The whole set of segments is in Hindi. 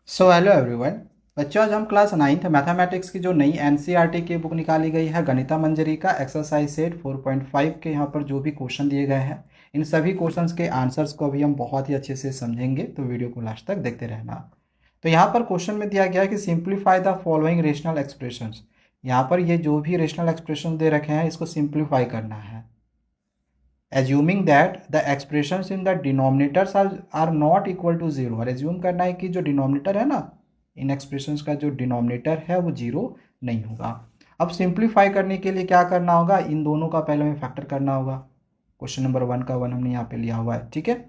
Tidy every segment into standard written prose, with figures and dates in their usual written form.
So hello everyone. बच्चों, आज हम क्लास 9th मैथमेटिक्स की जो नई एनसीईआरटी की बुक निकाली गई है गणिता मंजरी का एक्सरसाइज सेट 4.5 के यहाँ पर जो भी क्वेश्चन दिए गए हैं इन सभी क्वेश्चंस के आंसर्स को अभी हम बहुत ही अच्छे से समझेंगे, तो वीडियो को लास्ट तक देखते रहना। तो यहाँ पर क्वेश्चन में दिया गया है कि simplify the following rational expressions. यहाँ पर ये जो भी रेशनल एक्सप्रेशन दे रखे हैं इसको सिंप्लीफाई करना है, assuming that the expressions in the denominators are not equal to zero. और एज्यूम करना है कि जो डिनोमिनेटर है ना, इन एक्सप्रेशंस का जो डिनोमिनेटर है वो जीरो नहीं होगा। अब सिंप्लीफाई करने के लिए क्या करना होगा, इन दोनों का पहले हमें फैक्टर करना होगा। क्वेश्चन नंबर 1 का 1 हमने यहाँ पे लिया हुआ है, ठीक है।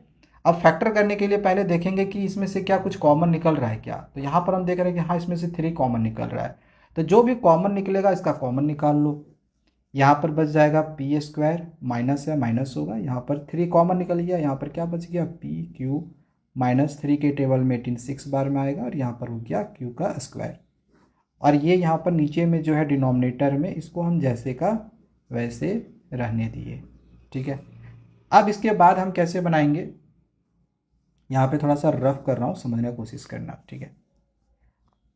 अब फैक्टर करने के लिए पहले देखेंगे कि इसमें से क्या कुछ कॉमन निकल रहा है क्या। तो यहाँ पर हम देख रहे हैं कि हाँ, इसमें से 3 कॉमन निकल रहा है। तो जो भी कॉमन निकलेगा इसका कॉमन निकाल लो। यहाँ पर बच जाएगा पी स्क्वायर, माइनस है माइनस होगा, यहाँ पर 3 कॉमन निकल गया, यहाँ पर क्या बच गया पी क्यू माइनस 3 के टेबल में 18 6 बार में आएगा और यहाँ पर हो गया क्यू का स्क्वायर। और ये यहाँ पर नीचे में जो है डिनोमिनेटर में इसको हम जैसे का वैसे रहने दिए, ठीक है। अब इसके बाद हम कैसे बनाएंगे, यहाँ पे थोड़ा सा रफ कर रहा हूँ, समझने की कोशिश करना, ठीक है।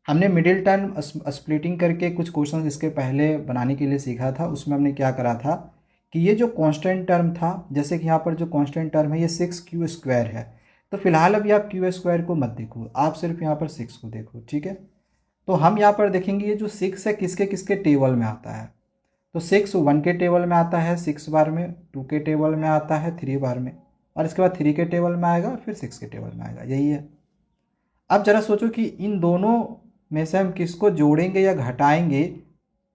हमने मिडिल टर्म स्प्लिटिंग करके कुछ क्वेश्चन इसके पहले बनाने के लिए सीखा था। उसमें हमने क्या करा था कि ये जो कांस्टेंट टर्म था, जैसे कि यहाँ पर जो कांस्टेंट टर्म है ये 6 क्यू स्क्वायर है, तो फिलहाल अभी आप क्यू स्क्वायर को मत देखो, आप सिर्फ यहाँ पर 6 को देखो, ठीक है। तो हम यहाँ पर देखेंगे ये जो 6 है किसके किसके टेबल में आता है। तो 6 1 के टेबल में आता है 6 बार में, 2 के टेबल में आता है 3 बार में, और इसके बाद 3 के टेबल में आएगा और फिर 6 के टेबल में आएगा, यही है। अब जरा सोचो कि इन दोनों में से हम किसको जोड़ेंगे या घटाएंगे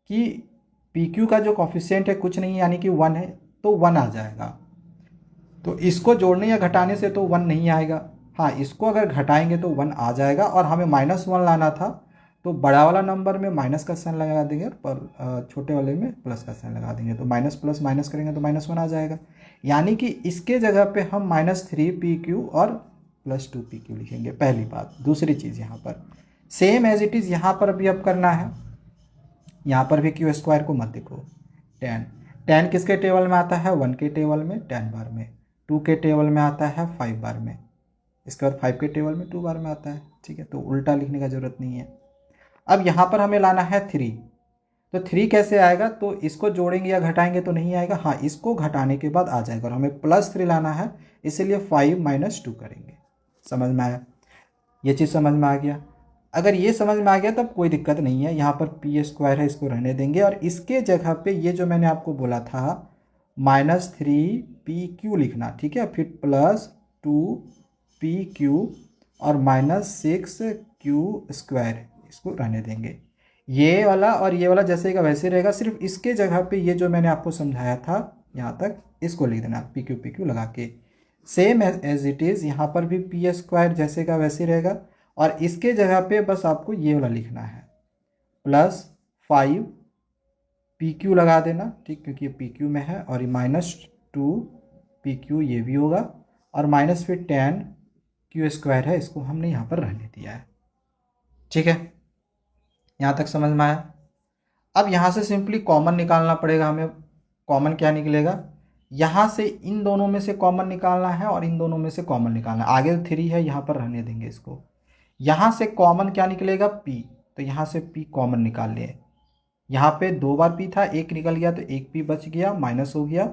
कि पी क्यू का जो कॉफिशिएंट है कुछ नहीं यानी कि 1 है, तो 1 आ जाएगा। तो इसको जोड़ने या घटाने से तो 1 नहीं आएगा। हाँ, इसको अगर घटाएंगे तो 1 आ जाएगा, और हमें -1 लाना था तो बड़ा वाला नंबर में माइनस का साइन लगा देंगे और छोटे वाले में प्लस का साइन लगा देंगे, तो माइनस प्लस माइनस करेंगे तो -1 आ जाएगा। यानी कि इसके जगह पे हम -3 PQ और +2 PQ लिखेंगे, पहली बात। दूसरी चीज़ यहाँ पर सेम एज इट इज़ यहाँ पर भी अब करना है, यहाँ पर भी क्यू स्क्वायर को मत देखो। 10 किसके टेबल में आता है, 1 के टेबल में 10 बार में, 2 के टेबल में आता है 5 बार में, इसके बाद 5 के टेबल में 2 बार में आता है, ठीक है। तो उल्टा लिखने का ज़रूरत नहीं है। अब यहाँ पर हमें लाना है 3, तो 3 कैसे आएगा, तो इसको जोड़ेंगे या घटाएंगे तो नहीं आएगा, हाँ इसको घटाने के बाद आ जाएगा, और हमें +3 लाना है, इसीलिए 5 - 2 करेंगे। समझ में आया, ये चीज़ समझ में आ गया। अगर ये समझ में आ गया तब कोई दिक्कत नहीं है, यहाँ पर पी स्क्वायर है इसको रहने देंगे, और इसके जगह पे ये जो मैंने आपको बोला था -3 PQ लिखना, ठीक है, फिर +2 PQ और -6 Q स्क्वायर इसको रहने देंगे। ये वाला और ये वाला जैसे का वैसे रहेगा, सिर्फ इसके जगह पे ये जो मैंने आपको समझाया था यहाँ तक इसको लिख देना PQ लगा के। सेम एज इट इज़ यहाँ पर भी पी स्क्वायर जैसे का वैसे रहेगा, और इसके जगह पे बस आपको ये वाला लिखना है +5 PQ लगा देना, ठीक, क्योंकि ये PQ में है, और ये -2 PQ ये भी होगा, और माइनस फिर 10 Q स्क्वायर है, इसको हमने यहाँ पर रहने दिया है, ठीक है। यहाँ तक समझ में आया। अब यहाँ से सिंपली कॉमन निकालना पड़ेगा हमें। कॉमन क्या निकलेगा, यहाँ से इन दोनों में से कॉमन निकालना है और इन दोनों में से कॉमन निकालना है। आगे 3 है, यहाँ पर रहने देंगे इसको। यहाँ से कॉमन क्या निकलेगा, P, तो यहाँ से P कॉमन निकाल लिए। यहाँ पे 2 बार P था, एक निकल गया तो एक P बच गया, माइनस हो गया।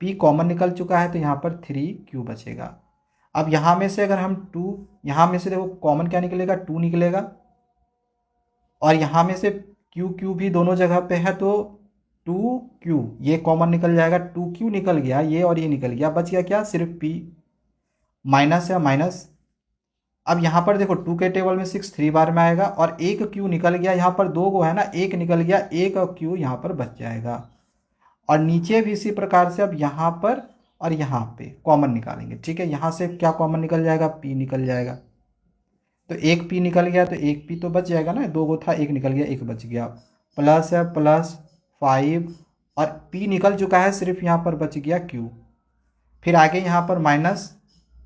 P कॉमन निकल चुका है तो यहाँ पर 3Q बचेगा। अब यहाँ में से अगर हम 2, यहाँ में से देखो कॉमन क्या निकलेगा, 2 निकलेगा, और यहाँ में से Q भी दोनों जगह पे है तो 2Q ये कॉमन निकल जाएगा, 2Q निकल गया, ये और ये निकल गया, बच गया क्या, सिर्फ P, माइनस है माइनस। अब यहाँ पर देखो 2 के टेबल में 6 3 बार में आएगा, और एक Q निकल गया, यहाँ पर 2 को है ना, एक निकल गया, एक Q यहाँ पर बच जाएगा। और नीचे भी इसी प्रकार से अब यहाँ पर और यहाँ पे कॉमन निकालेंगे, ठीक है। यहाँ से क्या कॉमन निकल जाएगा, P निकल जाएगा, तो एक P निकल गया तो एक P तो बच जाएगा ना, 2 को था, एक निकल गया, एक बच गया, प्लस है +5, और P निकल चुका है, सिर्फ यहाँ पर बच गया Q। फिर आगे यहाँ पर माइनस,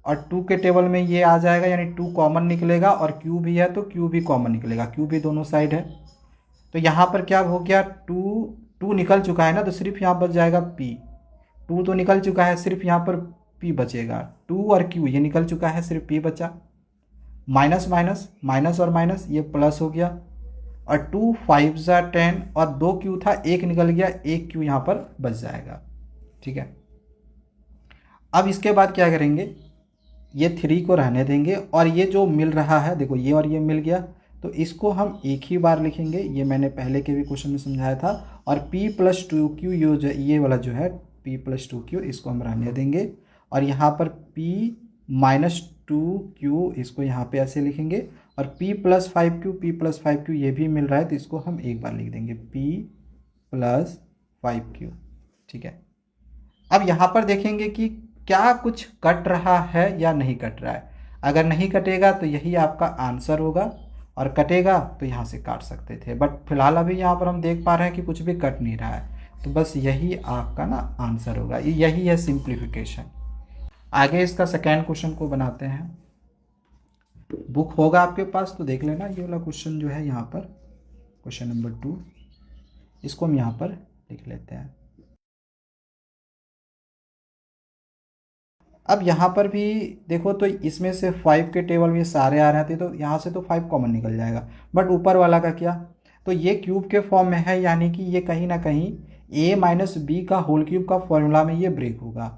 और 2 के टेबल में ये आ जाएगा, यानी 2 कॉमन निकलेगा, और Q भी है तो Q भी कॉमन निकलेगा, Q भी दोनों साइड है। तो यहाँ पर क्या हो गया, 2 निकल चुका है ना, तो सिर्फ यहाँ बच जाएगा P। 2 तो निकल चुका है, सिर्फ यहाँ पर P बचेगा, 2 और Q ये निकल चुका है, सिर्फ P बचा। माइनस माइनस माइनस और माइनस ये प्लस हो गया, और 2 5 ज़ा 10, और 2 क्यू था, एक निकल गया, एक क्यू यहाँ पर बच जाएगा। ठीक है, अब इसके बाद क्या करेंगे, ये 3 को रहने देंगे, और ये जो मिल रहा है देखो, ये और ये मिल गया, तो इसको हम एक ही बार लिखेंगे, ये मैंने पहले के भी क्वेश्चन में समझाया था। और p प्लस 2q ये वाला जो है p प्लस 2q इसको हम रहने देंगे, और यहाँ पर p माइनस 2q इसको यहाँ पे ऐसे लिखेंगे, और p प्लस 5q ये भी मिल रहा है, तो इसको हम एक बार लिख देंगे p प्लस 5q। ठीक है, अब यहाँ पर देखेंगे कि क्या कुछ कट रहा है या नहीं कट रहा है। अगर नहीं कटेगा तो यही आपका आंसर होगा, और कटेगा तो यहाँ से काट सकते थे, बट फिलहाल अभी यहाँ पर हम देख पा रहे हैं कि कुछ भी कट नहीं रहा है, तो बस यही आपका ना आंसर होगा। यही है सिंप्लीफिकेशन। आगे इसका सेकेंड क्वेश्चन को बनाते हैं। बुक होगा आपके पास तो देख लेना, ये वाला क्वेश्चन जो है यहाँ पर क्वेश्चन नंबर 2, इसको हम यहाँ पर लिख लेते हैं। अब यहाँ पर भी देखो, तो इसमें से 5 के टेबल में सारे आ रहे थे, तो यहाँ से तो 5 कॉमन निकल जाएगा, बट ऊपर वाला का क्या, तो ये क्यूब के फॉर्म में है, यानी कि ये कहीं ना कहीं a माइनस बी का होल क्यूब का फॉर्मूला में ये ब्रेक होगा।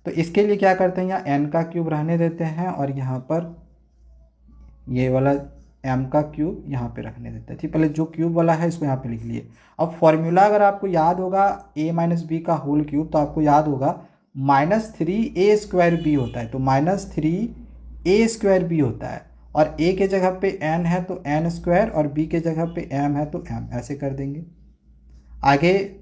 तो इसके लिए क्या करते हैं, यहाँ n का क्यूब रहने देते हैं, और यहाँ पर ये वाला m का क्यूब यहाँ पे रखने देते हैं। ठीक, पहले जो क्यूब वाला है इसको यहाँ पे लिख लिए। अब फॉर्मूला अगर आपको याद होगा a माइनस बी का होल क्यूब, तो आपको याद होगा -3a² b होता है, तो -3a² b होता है, और a के जगह पे n है तो n², और b के जगह पे m है तो m, ऐसे कर देंगे। आगे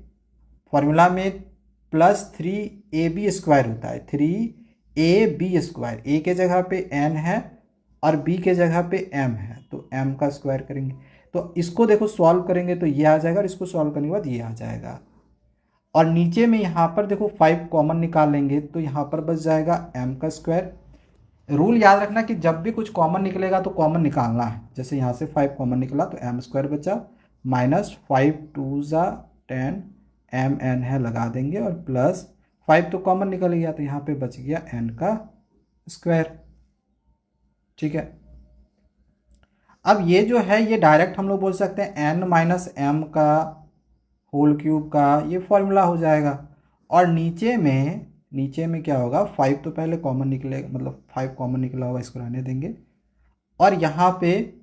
फॉर्मूला में +3ab² होता है, 3ab², a के जगह पे n है और b के जगह पे m है, तो m का स्क्वायर करेंगे। तो इसको देखो सॉल्व करेंगे तो ये आ जाएगा, और इसको सॉल्व करने के बाद ये आ जाएगा, और नीचे में यहाँ पर देखो 5 कॉमन निकाल लेंगे, तो यहाँ पर बच जाएगा m का स्क्वायर। रूल याद रखना कि जब भी कुछ कॉमन निकलेगा तो कॉमन निकालना है। जैसे यहाँ से 5 कॉमन निकला तो m² बचा, -5 2 ज़ा 10 mn है लगा देंगे, और प्लस 5 तो कॉमन निकल गया, तो यहाँ पे बच गया n का स्क्वायर। ठीक है, अब ये जो है ये डायरेक्ट हम लोग बोल सकते हैं n माइनस m का होल क्यूब का ये फॉर्मूला हो जाएगा, और नीचे में क्या होगा, 5 तो पहले कॉमन निकलेगा, मतलब 5 कॉमन निकला होगा, इसको रहने देंगे, और यहाँ पे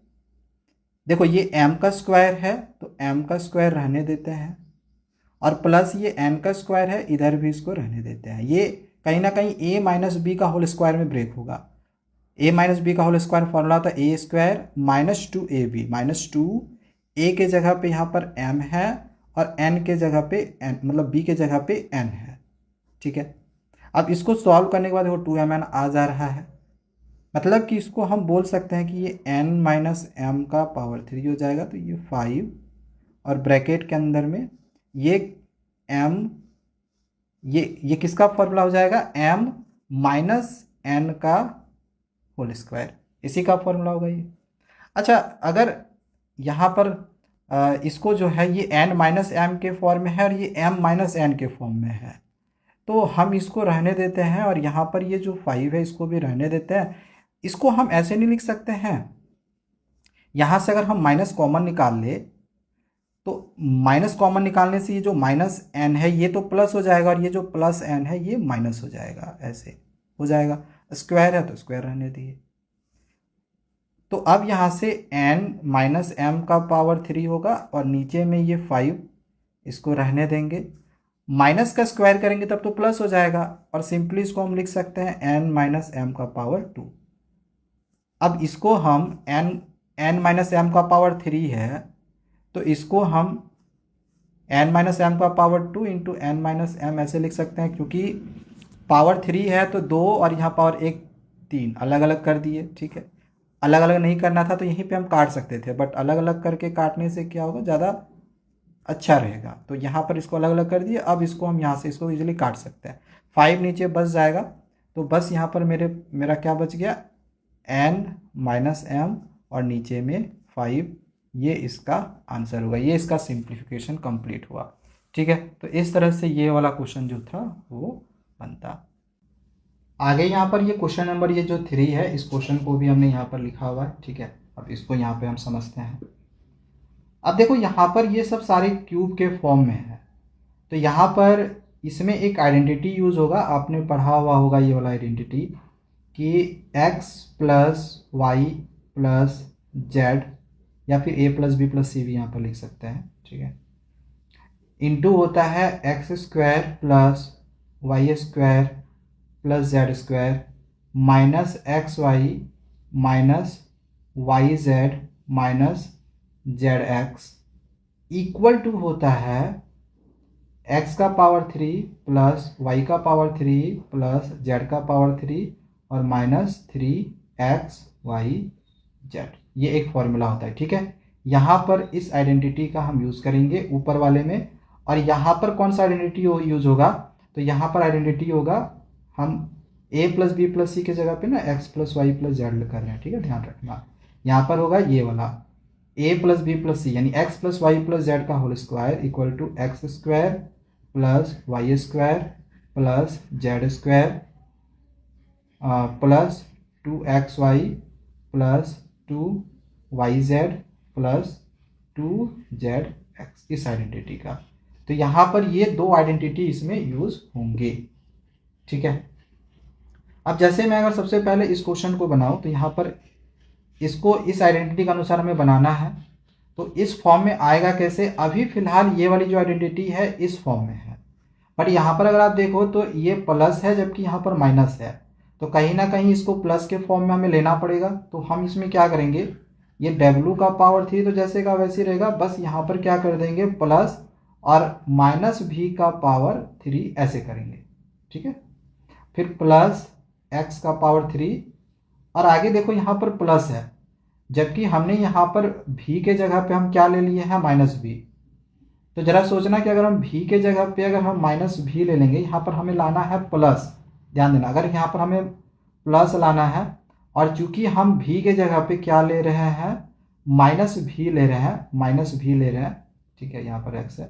देखो ये m का स्क्वायर है तो m का स्क्वायर रहने देते हैं, और प्लस ये n का स्क्वायर है, इधर भी इसको रहने देते हैं। ये कहीं ना कहीं a माइनस बी का होल स्क्वायर में ब्रेक होगा। a माइनस बी का होल स्क्वायर फॉर्मूला था a² -2ab, -2a के जगह पे यहाँ पर m है, और n के जगह पे n, मतलब b के जगह पे n है। ठीक है, अब इसको सॉल्व करने के बाद वो 2mn आ जा रहा है, मतलब कि इसको हम बोल सकते हैं कि ये n माइनस m का पावर 3 हो जाएगा, तो ये 5, और ब्रैकेट के अंदर में ये m, ये किसका फॉर्मूला हो जाएगा, m माइनस n का होल स्क्वायर, इसी का फॉर्मूला होगा ये। अच्छा, अगर यहाँ पर इसको जो है ये n माइनस एम के फॉर्म में है, और ये m माइनस n के फॉर्म में है, तो हम इसको रहने देते हैं, और यहाँ पर ये जो 5 है इसको भी रहने देते हैं। इसको हम ऐसे नहीं लिख सकते हैं, यहाँ से अगर हम माइनस कॉमन निकाल ले, तो माइनस कॉमन निकालने से ये जो माइनस n है ये तो प्लस हो जाएगा, और ये जो प्लस n है ये माइनस हो जाएगा, ऐसे हो जाएगा। स्क्वायर है तो स्क्वायर रहने दिए। तो अब यहाँ से n माइनस एम का पावर 3 होगा, और नीचे में ये 5, इसको रहने देंगे, माइनस का स्क्वायर करेंगे तब तो प्लस हो जाएगा, और सिंपली इसको हम लिख सकते हैं n माइनस एम का पावर 2। अब इसको हम n माइनस एम का पावर 3 है, तो इसको हम n माइनस एम का power 2 into n minus m ऐसे लिख सकते हैं, क्योंकि पावर 3 है तो 2, और यहाँ पावर 1 3 अलग अलग कर दिए। ठीक है, अलग अलग नहीं करना था तो यहीं पे हम काट सकते थे, बट अलग अलग करके काटने से क्या होगा, ज़्यादा अच्छा रहेगा, तो यहाँ पर इसको अलग अलग कर दिए। अब इसको हम यहाँ से इसको इजीली काट सकते हैं, 5 नीचे बच जाएगा, तो बस यहाँ पर मेरा क्या बच गया, n माइनस एम, और नीचे में 5, ये इसका आंसर होगा, ये इसका सिंप्लीफिकेशन कंप्लीट हुआ। ठीक है, तो इस तरह से ये वाला क्वेश्चन जो था वो बनता। आगे यहाँ पर ये क्वेश्चन नंबर ये जो 3 है, इस क्वेश्चन को भी हमने यहाँ पर लिखा हुआ है, ठीक है। अब इसको यहाँ पे हम समझते हैं। अब देखो यहाँ पर ये सब सारे क्यूब के फॉर्म में है, तो यहाँ पर इसमें एक आइडेंटिटी यूज होगा, आपने पढ़ा हुआ होगा ये वाला आइडेंटिटी कि x plus y plus z, या फिर a plus b plus c भी यहाँ पर लिख सकते हैं, ठीक है, इंटू होता है x square plus y square plus z square minus x y minus y z minus z x equal to होता है x का पावर 3 प्लस वाई का पावर 3 प्लस जेड का पावर 3 और माइनस 3x वाई जेड। ये एक फॉर्मूला होता है, ठीक है। यहाँ पर इस आइडेंटिटी का हम यूज़ करेंगे ऊपर वाले में, और यहाँ पर कौन सा आइडेंटिटी यूज़ होगा, तो यहाँ पर आइडेंटिटी होगा, हम a plus b plus c के जगह पे ना x plus y plus z कर रहे हैं, ठीक है, ध्यान रखना। यहाँ पर होगा ये वाला a plus b plus c, यानी x plus y plus z का whole square equal to x square plus y square plus z square plus 2xy plus 2yz plus 2zx, इस आइडेंटिटी का। तो यहाँ पर ये दो आइडेंटिटी इसमें यूज होंगे, ठीक है। अब जैसे मैं अगर सबसे पहले इस क्वेश्चन को बनाऊं, तो यहाँ पर इसको इस आइडेंटिटी के अनुसार हमें बनाना है, तो इस फॉर्म में आएगा कैसे। अभी फिलहाल ये वाली जो आइडेंटिटी है इस फॉर्म में है, बट यहाँ पर अगर आप देखो तो ये प्लस है जबकि यहाँ पर माइनस है, तो कहीं ना कहीं इसको प्लस के फॉर्म में हमें लेना पड़ेगा। तो हम इसमें क्या करेंगे, ये w का पावर 3 तो जैसे का वैसे रहेगा, बस यहाँ पर क्या कर देंगे प्लस और माइनस v का पावर 3 ऐसे करेंगे, ठीक है। फिर प्लस x का पावर 3, और आगे देखो यहाँ पर प्लस है, जबकि हमने यहाँ पर v के जगह पे हम क्या ले लिए हैं माइनस v। तो जरा सोचना कि अगर हम v के जगह पे अगर हम माइनस v ले लेंगे, यहाँ पर हमें लाना है प्लस, ध्यान देना, अगर यहाँ पर हमें प्लस लाना है, और चूंकि हम v के जगह पे क्या ले रहे हैं माइनस v ले रहे हैं, माइनस v ले रहे हैं, ठीक है, यहाँ पर x है,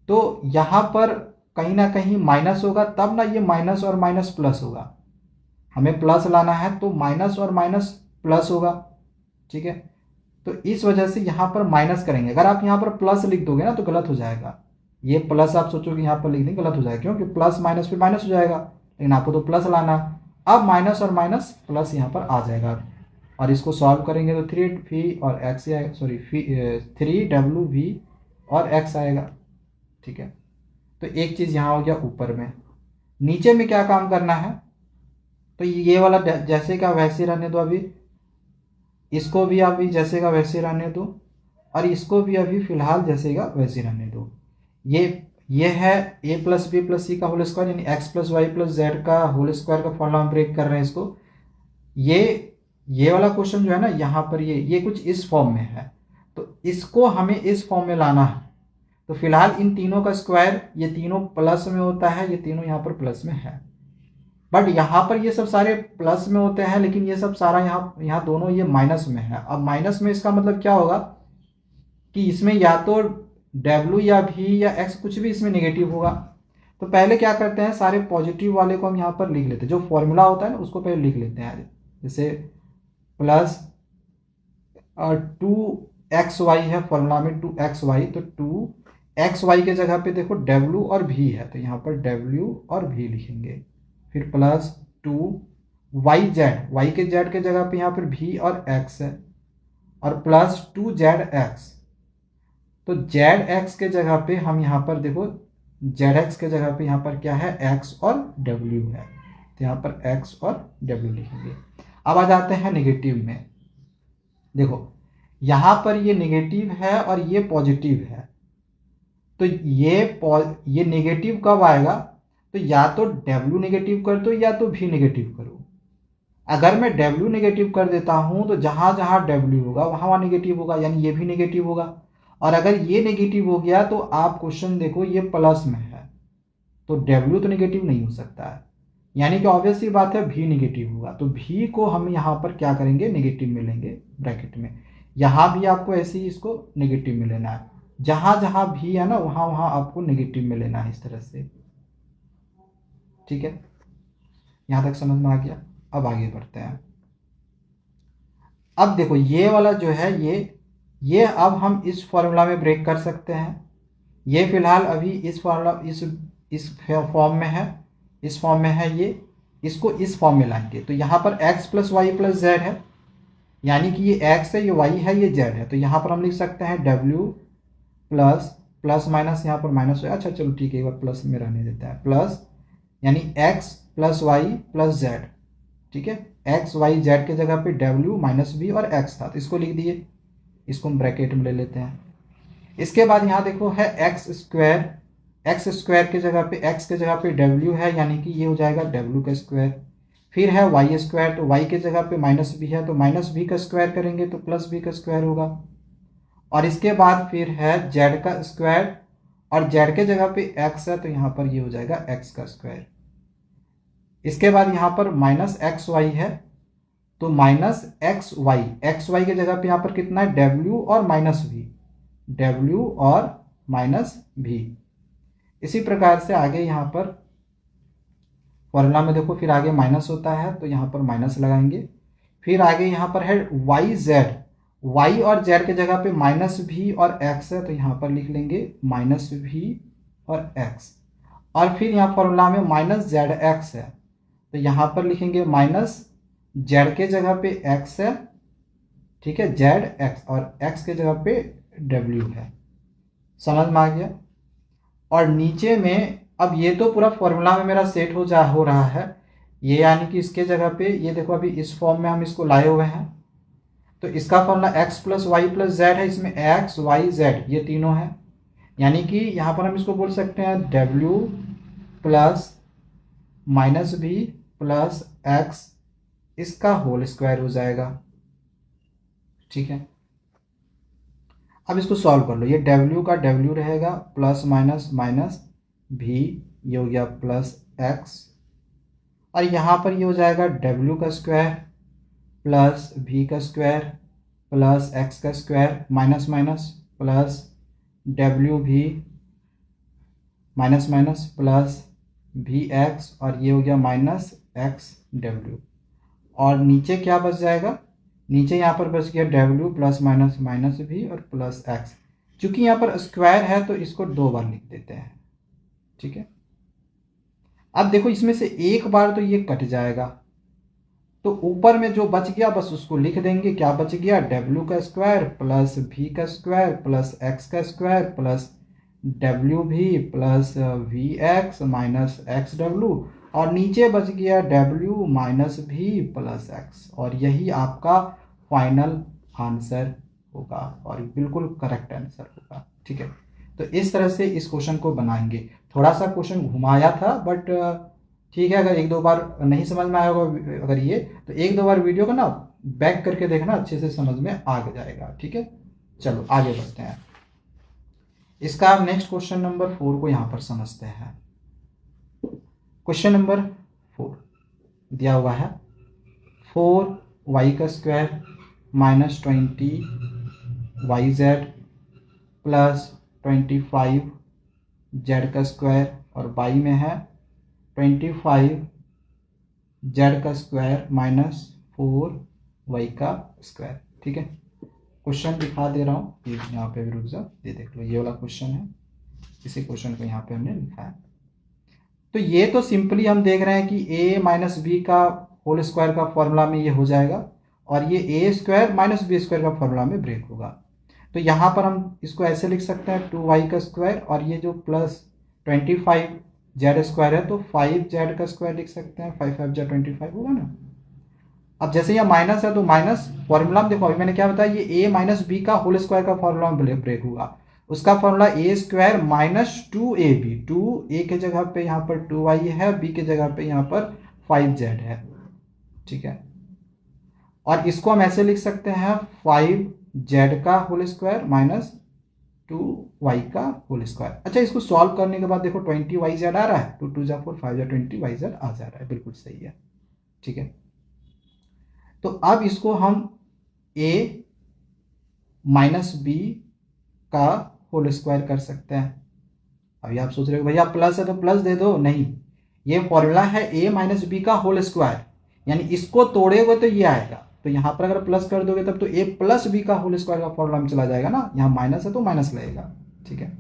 तो यहाँ पर कहीं ना कहीं माइनस होगा, तब ना ये माइनस और माइनस प्लस होगा। हमें प्लस लाना है तो माइनस और माइनस प्लस होगा, ठीक है। तो इस वजह से यहाँ पर माइनस करेंगे। अगर आप यहाँ पर प्लस लिख दोगे ना तो गलत हो जाएगा, ये प्लस आप सोचोगे यहाँ पर लिख देंगे, गलत हो जाएगा, क्योंकि प्लस माइनस फिर माइनस हो जाएगा, लेकिन आपको तो प्लस लाना है। अब माइनस और माइनस प्लस यहाँ पर आ जाएगा, और इसको सॉल्व करेंगे तो 3v और x, सॉरी 3w और x आएगा, ठीक है। तो एक चीज़ यहाँ हो गया ऊपर में। नीचे में क्या काम करना है, तो ये वाला जैसे का वैसे रहने दो, अभी इसको भी अभी जैसे का वैसे रहने दो, और इसको भी अभी फिलहाल जैसे का वैसे रहने दो। ये है a plus b plus c का होल स्क्वायर, यानी x plus y plus z का होल स्क्वायर का फॉर्मूला हम ब्रेक कर रहे हैं इसको। ये वाला क्वेश्चन जो है ना, यहाँ पर ये कुछ इस फॉर्म में है, तो इसको हमें इस फॉर्म में लाना है। तो फिलहाल इन तीनों का स्क्वायर, ये तीनों प्लस में होता है, ये तीनों यहाँ पर प्लस में है, बट यहाँ पर ये सब सारे प्लस में होते हैं, लेकिन ये सब सारा यहाँ दोनों ये माइनस में है। अब माइनस में इसका मतलब क्या होगा कि इसमें या तो w या v या x कुछ भी इसमें नेगेटिव होगा। तो पहले क्या करते हैं, सारे पॉजिटिव वाले को हम यहाँ पर लिख लेते हैं, जो फॉर्मूला होता है ना उसको पहले लिख लेते हैं। जैसे प्लस 2xy है फॉर्मूला में, 2xy, तो 2xy के जगह पे देखो w और v है, तो यहाँ पर w और v लिखेंगे। फिर प्लस 2yz, y के z के जगह पे यहाँ पर v और x है, और प्लस 2zx, तो zx के जगह पे हम यहाँ पर देखो zx के जगह पे यहाँ पर क्या है x और w है, तो यहाँ पर x और w लिखेंगे। अब आ जाते हैं नेगेटिव में। देखो यहाँ पर ये नेगेटिव है और ये पॉजिटिव है, तो ये नेगेटिव कब आएगा, तो या तो w नेगेटिव कर दो या तो v नेगेटिव करो। अगर मैं w नेगेटिव कर देता हूं तो जहां जहां w होगा वहां नेगेटिव होगा, यानी ये भी नेगेटिव होगा। और अगर ये नेगेटिव हो गया तो आप क्वेश्चन देखो ये प्लस में है, तो w तो नेगेटिव नहीं हो सकता है, यानी कि ऑब्वियस सी बात है v नेगेटिव होगा। तो v को हम यहाँ पर क्या करेंगे, नेगेटिव में लेंगे ब्रैकेट में। यहाँ भी आपको ऐसे ही इसको नेगेटिव में लेना है, जहां जहां v है ना वहां वहां आपको नेगेटिव में लेना है, इस तरह से, ठीक है। यहाँ तक समझ में आ गया। अब आगे बढ़ते हैं। अब देखो ये वाला जो है ये अब हम इस फॉर्मूला में ब्रेक कर सकते हैं। ये फिलहाल अभी इस फॉर्मूला इस फॉर्म में है, इस फॉर्म में है ये, इसको इस फॉर्म में लाएंगे तो यहाँ पर x plus y plus z है, यानी कि ये x है, ये y है, ये z है। तो यहाँ पर हम लिख सकते हैं w प्लस प्लस माइनस, यहाँ पर माइनस है, अच्छा चलो ठीक है, एक बार प्लस में रहने देते हैं, प्लस यानी x plus y plus z. ठीक है, एक्स वाई जेड के जगह पे w माइनस बी और x था तो इसको लिख दिए, इसको हम ब्रैकेट में ले लेते हैं। इसके बाद यहाँ देखो है एक्स स्क्वायर के जगह पे x के जगह पे w है, यानी कि ये हो जाएगा w का स्क्वायर। फिर है वाई स्क्वायर, तो y के जगह पे माइनस बी है तो माइनस बी का स्क्वायर करेंगे तो प्लस बी का स्क्वायर होगा। और इसके बाद फिर है z का स्क्वायर, और z के जगह पे x है तो यहाँ पर ये हो जाएगा x का स्क्वायर। इसके बाद यहाँ पर माइनस एक्स वाई है तो माइनस एक्स वाई के जगह पे यहाँ पर कितना है w और माइनस v, w और माइनस v। इसी प्रकार से आगे यहाँ पर फॉर्मूला में देखो फिर आगे माइनस होता है तो यहाँ पर माइनस लगाएंगे। फिर आगे यहाँ पर है y और z के जगह पे माइनस v और x है तो यहाँ पर लिख लेंगे माइनस v और x। और फिर यहाँ फॉर्मूला में माइनस जेड एक्स है तो यहाँ पर लिखेंगे माइनस z के जगह पे x है, ठीक है, zx, और x के जगह पे w है। समझ में आ गया। और नीचे में अब ये तो पूरा फॉर्मूला में मेरा सेट हो रहा है ये, यानी कि इसके जगह पे ये देखो अभी इस फॉर्म में हम इसको लाए हुए हैं तो इसका formula x plus y plus z है, इसमें x y z ये तीनों है, यानी कि यहाँ पर हम इसको बोल सकते हैं w plus minus v plus x, इसका होल स्क्वायर हो जाएगा। ठीक है, अब इसको सॉल्व कर लो। ये w का w रहेगा प्लस माइनस माइनस v, ये हो गया प्लस x, और यहाँ पर ये हो जाएगा w का स्क्वायर प्लस v का स्क्वायर प्लस x का square minus minus plus w v minus minus plus vx, और ये हो गया माइनस x w। और नीचे क्या बच जाएगा, नीचे यहाँ पर बच गया w plus minus minus v और प्लस x। चूंकि यहाँ पर स्क्वायर है तो इसको 2 बार लिख देते हैं। ठीक है, अब देखो इसमें से एक बार तो ये कट जाएगा तो ऊपर में जो बच गया बस उसको लिख देंगे। क्या बच गया, w का स्क्वायर प्लस v का स्क्वायर प्लस x का square plus w v plus vx minus x w, और नीचे बच गया w minus v plus x, और यही आपका फाइनल आंसर होगा और बिल्कुल करेक्ट आंसर होगा। ठीक है, तो इस तरह से इस क्वेश्चन को बनाएंगे। थोड़ा सा क्वेश्चन घुमाया था बट ठीक है, अगर एक दो बार नहीं समझ में आया होगा अगर ये, तो एक दो बार वीडियो को ना बैक करके देखना, अच्छे से समझ में आ जाएगा। ठीक है, चलो आगे बढ़ते हैं। इसका नेक्स्ट क्वेश्चन नंबर 4 को यहाँ पर समझते हैं। क्वेश्चन नंबर 4 दिया हुआ है 4y का square minus 20yz plus 25z का स्क्वायर, और y में है 25z का स्क्वायर माइनस 4y का स्क्वायर। ठीक है, क्वेश्चन दिखा दे रहा हूँ, यहाँ पे भी रुक जाओ, ये देख लो, ये वाला क्वेश्चन है, इसी क्वेश्चन को यहाँ पे हमने लिखा है। तो ये तो सिंपली हम देख रहे हैं कि a माइनस बी का होल स्क्वायर का फॉर्मूला में ये हो जाएगा, और ये a square minus b square का फॉर्मूला में ब्रेक होगा। तो यहाँ पर हम इसको ऐसे लिख सकते हैं 2y का स्क्वायर, और ये जो प्लस 25z स्क्वायर है तो 5z का स्क्वायर लिख सकते हैं, 5 5 25 होगा ना। अब जैसे यहाँ माइनस है तो माइनस फॉर्मूला में देखो, अभी मैंने क्या बताया, ये a माइनस बी का होल स्क्वायर का फॉर्मूला में ब्रेक होगा। उसका formula a square minus 2ab, 2a के जगह पे यहाँ पर 2y है, b के जगह पे यहाँ पर 5z है। ठीक है, और इसको हम ऐसे लिख सकते हैं 5z का होल स्क्वायर माइनस 2y का होल स्क्वायर। अच्छा, इसको सॉल्व करने के बाद देखो 20yz आ रहा है, 2 2 जा 4 5 जा 20yz आ जा रहा है, बिल्कुल सही है। ठीक है, तो अब इसको हम a माइनस बी का होल स्क्वायर कर सकते हैं। अभी आप सोच रहे हो भैया प्लस है तो प्लस दे दो, नहीं, ये फॉर्मूला है a माइनस बी का होल स्क्वायर, यानी इसको तोड़ोगे तो ये आएगा, तो यहाँ पर अगर प्लस कर दोगे तब तो a प्लस बी का होल स्क्वायर का फॉर्मूला में चला जाएगा ना, यहाँ माइनस है तो माइनस लगेगा, ठीक है।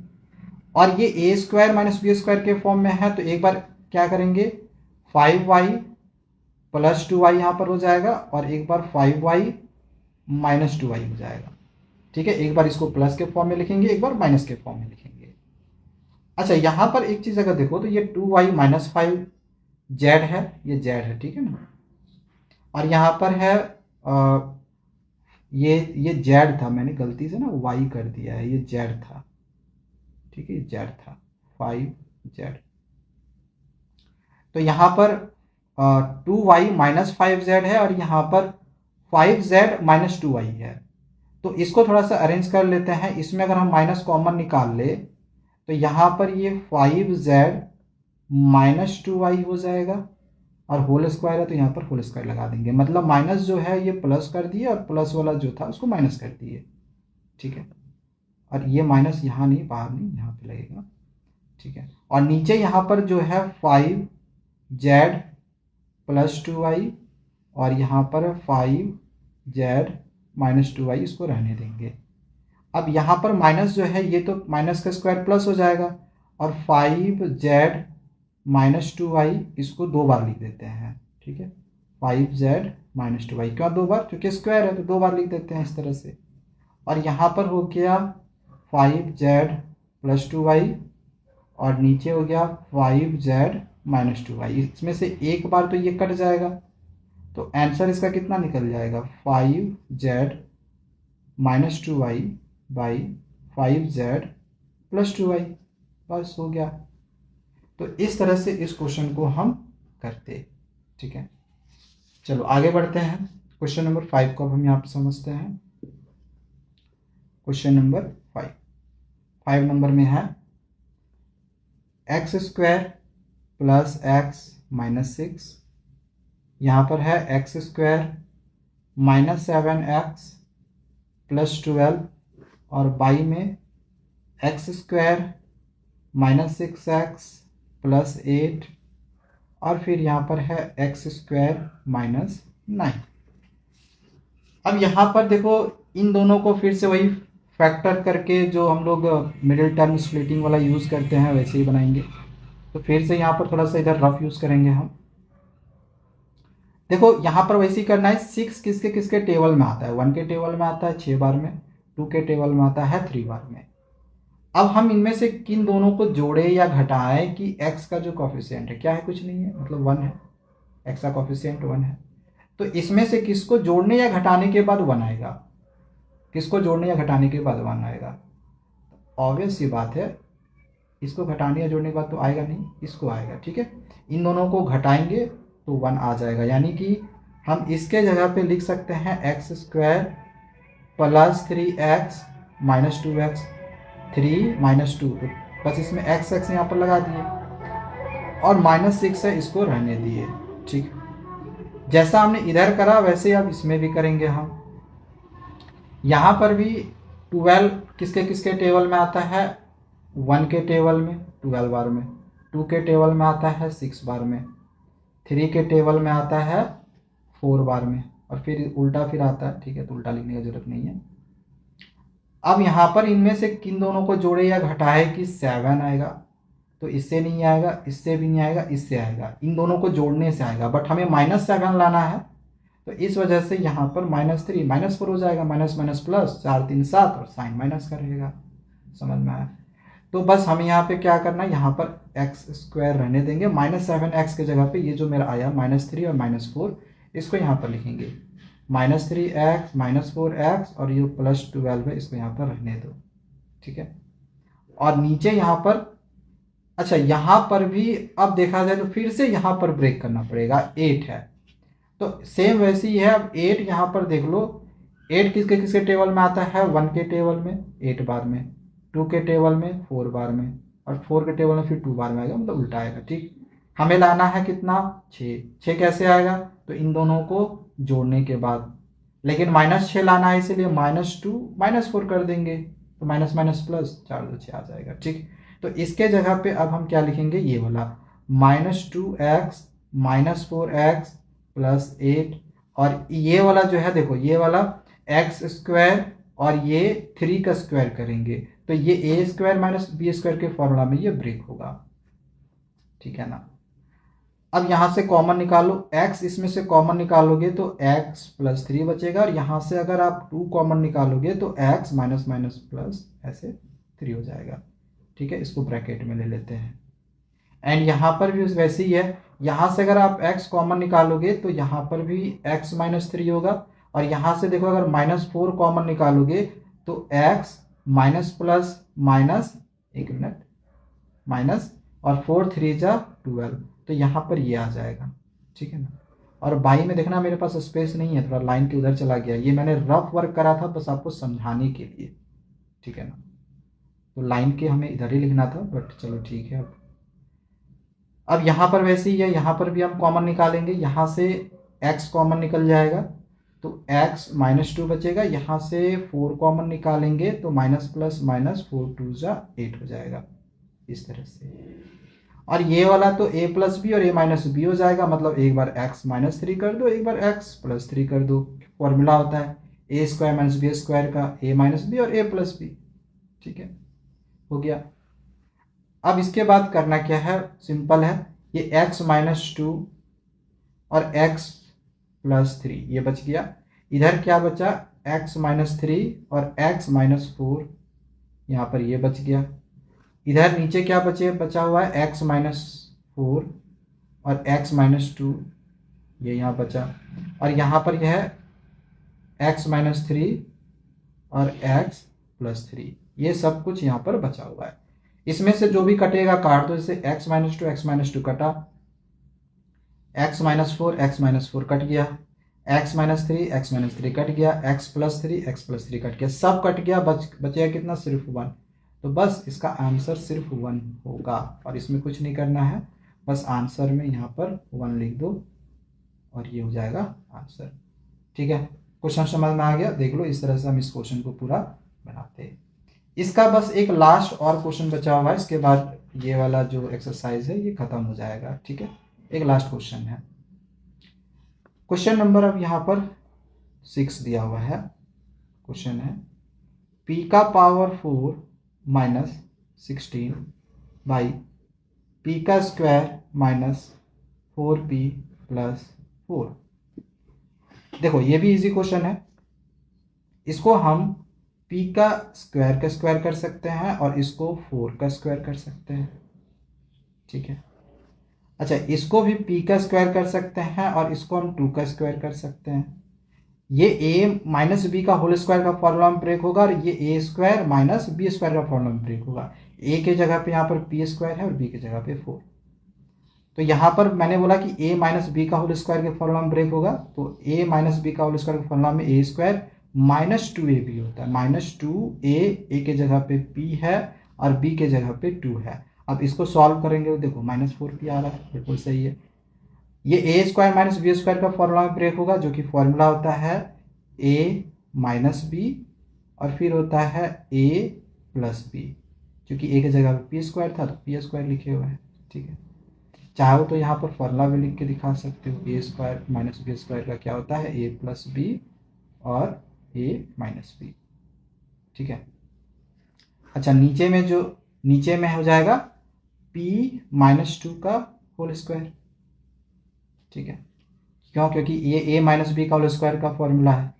और ये a square minus b square के फॉर्म में है, तो एक बार क्या करेंगे 5y प्लस 2y यहाँ पर हो जाएगा, और एक बार 5y माइनस 2y हो जाएगा, ठीक है। एक बार इसको प्लस के फॉर्म में लिखेंगे, एक बार माइनस के फॉर्म में लिखेंगे। अच्छा, यहाँ पर एक चीज़ अगर देखो तो ये 2y माइनस 5 जेड है, ये जेड है, ठीक है ना। और यहाँ पर है ये जेड था, मैंने गलती से ना y कर दिया है, ये जेड था, ठीक है, जेड था 5 जेड। तो यहाँ पर 2y माइनस 5 जेड है, और यहाँ पर 5 जेड माइनस 2y है। तो इसको थोड़ा सा अरेंज कर लेते हैं, इसमें अगर हम माइनस कॉमन निकाल ले तो यहाँ पर ये 5 जेड माइनस 2y हो जाएगा, और होल स्क्वायर है तो यहाँ पर होल स्क्वायर लगा देंगे, मतलब माइनस जो है ये प्लस कर दिए, और प्लस वाला जो था उसको माइनस कर दिए, ठीक है। और ये माइनस यहाँ नहीं, बाहर नहीं, यहाँ पे लगेगा, ठीक है। और नीचे यहाँ पर जो है 5 जेड प्लस 2y, और यहाँ पर 5 जेड माइनस 2y, इसको रहने देंगे। अब यहाँ पर माइनस जो है ये तो माइनस का स्क्वायर प्लस हो जाएगा, और 5 जेड माइनस 2y इसको 2 बार लिख देते हैं, ठीक है। 5 जेड माइनस 2y, क्यों 2 बार? क्योंकि स्क्वायर है तो 2 बार लिख देते हैं इस तरह से। और यहाँ पर हो गया 5 जेड प्लस 2y, और नीचे हो गया 5 जेड माइनस 2y, इसमें से एक बार तो ये कट जाएगा, तो आंसर इसका कितना निकल जाएगा 5 Z minus 2y by 5 Z plus 2y, बस हो गया। तो इस तरह से इस क्वेश्चन को हम करते, ठीक है। चलो आगे बढ़ते हैं, क्वेश्चन नंबर 5 को अब हम यहाँ पे समझते हैं। क्वेश्चन नंबर 5 नंबर में है x square plus x minus 6, यहाँ पर है x square minus 7x plus 12, और बाई में x square minus 6x plus 8, और फिर यहाँ पर है एक्स स्क्वायर माइनस 9। अब यहाँ पर देखो इन दोनों को फिर से वही फैक्टर करके जो हम लोग मिडिल टर्म स्प्लिटिंग वाला यूज़ करते हैं वैसे ही बनाएंगे। तो फिर से यहाँ पर थोड़ा सा इधर रफ यूज़ करेंगे हम। देखो यहाँ पर वैसे ही करना है, 6 किसके किसके टेबल में आता है, 1 के टेबल में आता है 6 बार में, 2 के टेबल में आता है 3 बार में। अब हम इनमें से किन दोनों को जोड़े या घटाएं कि x का जो कॉफिशिएंट है क्या है, कुछ नहीं है, मतलब 1 है, x का कॉफिशिएंट 1 है। तो इसमें से किसको जोड़ने या घटाने के बाद 1 आएगा, किसको जोड़ने या घटाने के बाद 1 आएगा? ऑब्वियस सी बात है, इसको घटाने या जोड़ने के बाद तो आएगा नहीं, इसको आएगा, ठीक है। इन दोनों को घटाएंगे तो 1 आ जाएगा, यानी कि हम इसके जगह पे लिख सकते हैं x square plus 3x minus 2x, 3 minus 2, तो बस इसमें x यहाँ पर लगा दिए, और माइनस 6 है इसको रहने दिए, ठीक। जैसा हमने इधर करा वैसे अब इसमें भी करेंगे हम। यहाँ पर भी 12 किसके किसके टेबल में आता है, 1 के टेबल में 12 बार में, 2 के टेबल में आता है 6 बार में, 3 के टेबल में आता है 4 बार में, और फिर उल्टा फिर आता है, ठीक है, तो उल्टा लिखने की जरूरत नहीं है। अब यहाँ पर इनमें से किन दोनों को जोड़े या घटाए कि 7 आएगा, तो इससे नहीं आएगा, इससे भी नहीं आएगा, इससे आएगा, इन दोनों को जोड़ने से आएगा, बट हमें -7 लाना है, तो इस वजह से यहाँ पर -3 -4 हो जाएगा, माइनस माइनस प्लस, 4 3 7, और साइन माइनस का रहेगा, समझ में आया। तो बस हमें यहाँ पे क्या करना है, यहाँ पर एक्स स्क्वायर रहने देंगे, -7x के जगह पे ये जो मेरा आया -3 और -4, इसको यहाँ पर लिखेंगे, -3x -4x, और ये +12 है, इसको यहाँ पर रहने दो, ठीक है। और नीचे यहाँ पर, अच्छा यहाँ पर भी अब देखा जाए तो फिर से यहाँ पर ब्रेक करना पड़ेगा, 8 है, तो सेम वैसे ही है। अब 8 यहाँ पर देख लो, 8 किसके किसके टेबल में आता है, 1 के टेबल में 8 बार में, 2 के टेबल में 4 बार में, और 4 के टेबल में फिर 2 बार में आएगा, मतलब उल्टा आएगा, ठीक। हमें लाना है कितना, 6 कैसे आएगा, तो इन दोनों को जोड़ने के बाद, लेकिन -6 लाना है, इसीलिए -2 -4 कर देंगे, तो माइनस माइनस प्लस, 4 2 6 आ जाएगा, ठीक। तो इसके जगह पे अब हम क्या लिखेंगे, ये वाला -2x -4x प्लस 8, और ये वाला जो है देखो, ये वाला एक्स स्क्वायर और ये 3 का स्क्वायर करेंगे तो ये ए स्क्वायर माइनस बी स्क्वायर के फॉर्मूला में ये ब्रेक होगा, ठीक है ना। अब यहाँ से कॉमन निकालो, x इसमें से कॉमन निकालोगे तो x प्लस 3 बचेगा, और यहाँ से अगर आप 2 कॉमन निकालोगे तो x माइनस माइनस प्लस ऐसे 3 हो जाएगा, ठीक है। इसको ब्रैकेट में ले लेते हैं। एंड यहाँ पर भी वैसे ही है, यहाँ से अगर आप x कॉमन निकालोगे तो यहाँ पर भी x माइनस 3 होगा, और यहाँ से देखो अगर -4 कॉमन निकालोगे तो x माइनस प्लस माइनस, एक मिनट, माइनस और 4 3 जा 12, तो यहाँ पर ये आ जाएगा, ठीक है ना। और बाई में देखना मेरे पास स्पेस नहीं है, थोड़ा लाइन के उधर चला गया, ये मैंने रफ वर्क करा था बस आपको समझाने के लिए, ठीक है ना। तो लाइन के हमें इधर ही लिखना था, बट चलो ठीक है। अब यहाँ पर वैसे ही है, यहाँ पर भी हम कॉमन निकालेंगे, यहाँ से x कॉमन निकल जाएगा तो x -2 बचेगा, यहाँ से 4 कॉमन निकालेंगे तो माइनस प्लस माइनस 4 2 जा 8 हो जाएगा, इस तरह से। और ये वाला तो a प्लस बी और a माइनस बी हो जाएगा, मतलब एक बार x माइनस 3 कर दो, एक बार x प्लस 3 कर दो, फॉर्मूला होता है a square minus b square का, a माइनस बी और a प्लस बी, ठीक है, हो गया। अब इसके बाद करना क्या है, सिंपल है, ये x -2 और x प्लस 3 ये बच गया, इधर क्या बचा, x -3 और x -4, यहाँ पर ये बच गया। इधर नीचे क्या बचा हुआ है, x -4 और x -2, ये यहाँ बचा, और यहाँ पर यह है x -3 और x प्लस 3, ये सब कुछ यहाँ पर बचा हुआ है। इसमें से जो भी कटेगा काट दो, जैसे x -2 कटा, x -4 कट गया, x -3 कट गया, x प्लस 3 कट गया, सब कट गया, बचेगा कितना, सिर्फ 1। तो बस इसका आंसर सिर्फ 1 होगा, और इसमें कुछ नहीं करना है, बस आंसर में यहाँ पर 1 लिख दो और ये हो जाएगा आंसर, ठीक है। क्वेश्चन समझ में आ गया, देख लो, इस तरह से हम इस क्वेश्चन को पूरा बनाते हैं। इसका बस एक लास्ट और क्वेश्चन बचा हुआ है, इसके बाद ये वाला जो एक्सरसाइज है ये खत्म हो जाएगा, ठीक है। एक लास्ट क्वेश्चन है, क्वेश्चन नंबर अब यहाँ पर 6 दिया हुआ है। क्वेश्चन है p का पावर 4 माइनस 16 बाई p का स्क्वायर माइनस 4p प्लस 4। देखो ये भी इजी क्वेश्चन है, इसको हम p का स्क्वायर कर सकते हैं और इसको 4 का स्क्वायर कर सकते हैं, ठीक है। अच्छा, इसको भी p का स्क्वायर कर सकते हैं और इसको हम 2 का स्क्वायर कर सकते हैं। ये a माइनस बी का होल स्क्वायर का फॉर्मूला में ब्रेक होगा, और ये a square minus b square का फॉर्मूला में ब्रेक होगा। a के जगह पे यहाँ पर p स्क्वायर है और b के जगह पे 4। तो यहाँ पर मैंने बोला कि a माइनस बी का होल स्क्वायर के फॉर्मूला में ब्रेक होगा, तो a माइनस बी का होल स्क्वायर के फॉर्मूला में a स्क्वायर माइनस 2ab होता है, -2a के जगह पे p है और b के जगह पे 2 है। अब इसको सॉल्व करेंगे तो देखो -4p आ रहा है, बिल्कुल सही है। ये a square minus b square का फॉर्मूला में ब्रेक होगा, जो कि फॉर्मूला होता है a माइनस बी और फिर होता है a प्लस बी, क्योंकि a की जगह पे पी स्क्वायर था तो पी स्क्वायर लिखे हुए हैं, ठीक है। चाहो तो यहाँ पर फॉर्मूला भी लिख के दिखा सकते हो, a square minus b square का क्या होता है, a प्लस बी और a माइनस बी, ठीक है। अच्छा, नीचे में हो जाएगा p -2 का होल स्क्वायर, ठीक है। क्यों, क्योंकि ये a माइनस बी का होल स्क्वायर का फॉर्मूला है,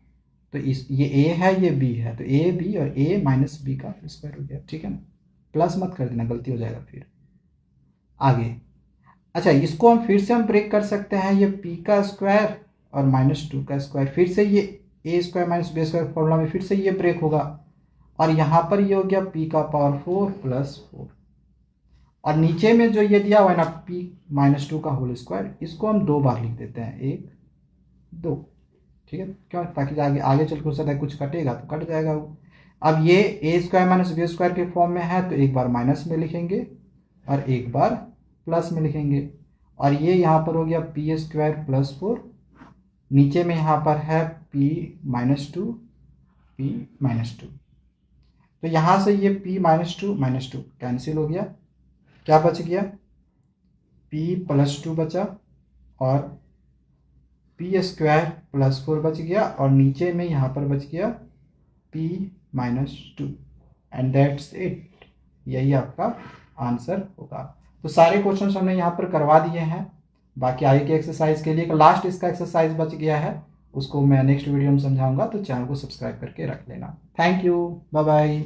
तो ये a है ये b है, तो a b और a माइनस बी का स्क्वायर हो गया, ठीक है ना। प्लस मत कर देना, गलती हो जाएगा फिर आगे। अच्छा, इसको फिर से हम ब्रेक कर सकते हैं, ये p का स्क्वायर और -2 का स्क्वायर, फिर से ये a square minus b square formula में फिर से ये ब्रेक होगा, और यहाँ पर ये हो गया p का पावर 4 प्लस 4, और नीचे में जो ये दिया हुआ है ना p -2 का होल स्क्वायर, इसको हम 2 बार लिख देते हैं, 1 2, ठीक है। क्यों, ताकि आगे चल के हो सकता है कुछ कटेगा तो कट जाएगा वो। अब ये a square minus b square के फॉर्म में है, तो एक बार माइनस में लिखेंगे और एक बार प्लस में लिखेंगे, और ये यहाँ पर हो गया p स्क्वायर प्लस 4, नीचे में यहाँ पर है p -2, तो यहाँ से ये p -2 कैंसिल हो गया, क्या बच गया, p+2 बचा और p² + 4 बच गया और नीचे में यहाँ पर बच गया p-2 एंड दैट्स इट। यही आपका आंसर होगा। तो सारे क्वेश्चंस हमने यहाँ पर करवा दिए हैं। बाकी आगे के एक्सरसाइज के लिए एक लास्ट इसका एक्सरसाइज बच गया है, उसको मैं नेक्स्ट वीडियो में समझाऊंगा, तो चैनल को सब्सक्राइब करके रख लेना। Thank you, bye bye.